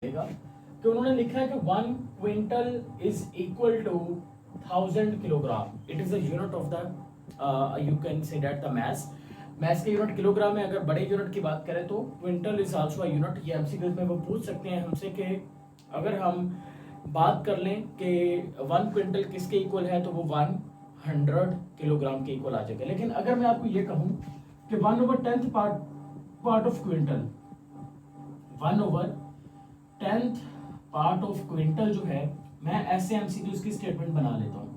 कि उन्होंने लिखा है कि 1 quintal is equal to 1000 kilogram. It is a unit of the you can say that the mass के यूनिट किलोग्राम है. अगर बड़े यूनिट की बात करें तो quintal is also a unit. ये एमसीक्यूज में वो पूछ सकते हैं हमसे कि अगर हम बात कर लें कि 1 क्विंटल किसके इक्वल है तो वो 100 किलोग्राम के इक्वल आ जाएगा. लेकिन अगर मैं आपको ये कहूं कि 1/10 part of quintal, 1/10 part of quintal जो है, मैं ऐसे एमसीक्यूज की स्टेटमेंट बना लेता हूँ.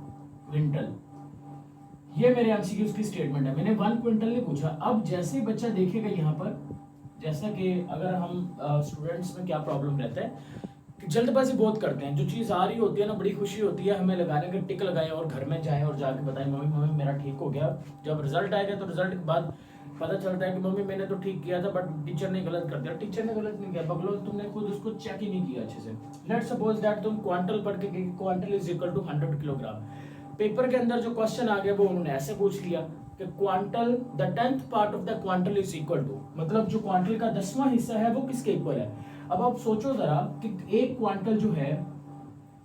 क्विंटल, ये मेरे एमसीक्यूज की स्टेटमेंट है. मैंने 1 क्विंटल नहीं पूछा. अब जैसे ही बच्चा देखेगा यहाँ पर, जैसा कि अगर हम स्टूडेंट्स में क्या प्रॉब्लम रहता है कि जल्दबाजी बहुत करते हैं. जो चीज़ आ रही होती है ना, बड़ी खुशी होती है हमें लगाने का, टिक लगाएं और घर में जाएं और जाके बताएं मम्मी मम्मी मेरा ठीक हो गया. जब रिजल्ट आएगा तो रिजल्ट के बाद पता चलता है कि मम्मी मैंने तो ठीक किया था बट टीचर ने गलत कर दिया. टीचर ने गलत नहीं किया, बगलो तुमने खुद उसको चेक ही नहीं किया अच्छे से. लेट्स सपोज दैट तुम क्वांटल पढ़ के quintal is equal to 100 kilogram. Paper के अंदर जो क्वेश्चन आ गया वो उन्होंने ऐसे पूछ लिया कि quintal, the 10th part of the quintal is equal to, मतलब जो क्वांटल का 10वां हिस्सा है वो किसके इक्वल है. अब आप सोचो जरा कि एक क्वांटल जो है,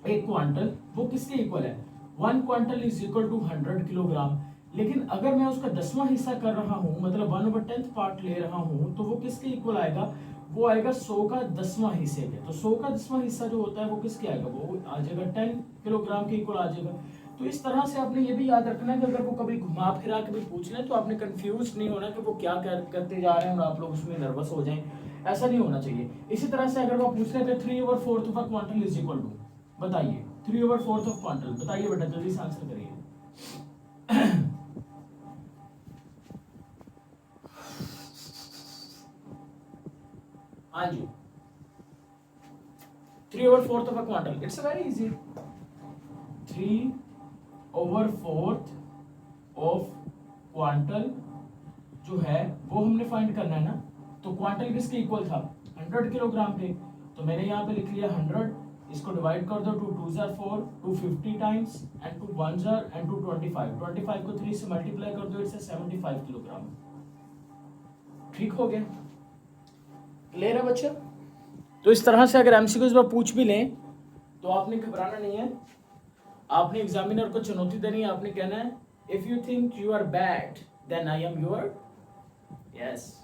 एक क्वांटल वो किसके इक्वल है. 1 quintal is equal to 100 kilogram. लेकिन अगर मैं उसका 10वां हिस्सा कर रहा हूं, मतलब 1/10 पार्ट ले रहा हूं, तो वो किसके इक्वल आएगा. वो आएगा 100 का 10वां हिस्से के. तो 100 का 10वां हिस्सा जो होता है वो किसके आएगा, वो आ जाएगा 10 किलोग्राम के इक्वल आ जाएगा. तो इस तरह से आपने ये भी याद रखना है कि अगर वो कभी घुमा फिरा के भी पूछ लें तो आपने कंफ्यूज नहीं होना कि वो क्या करते जा रहे हैं और आप लोग उसमें नर्वस हो जाएं. ऐसा नहीं होना चाहिए. इसी तरह से अगर वो पूछ लेते 3/4 of a quintal is equal to, बताइए 3/4 ऑफ क्वांटल, बताइए बेटा जल्दी से आंसर करिए. हाँ जी, 3/4 of a quantal, it's very easy. 3/4 of quantal जो है वो हमने फाइंड करना है ना. तो क्वांटल किसके इक्वल था, 100 किलोग्राम के. तो मैंने यहाँ पे लिख लिया 100. इसको डिवाइड कर दो, 2 2s are 4, 250 times and 2 1s are and 2 25 को 3 से मल्टीप्लाई कर दो, इट्स 75 किलोग्राम. ठीक हो गया, क्लियर है बच्चा. तो इस तरह से अगर एमसीक्यूज में पूछ भी लें तो आपने घबराना नहीं है. आपने एग्जामिनर को चुनौती देनी है. आपने कहना है if you think you are bad then I am your, yes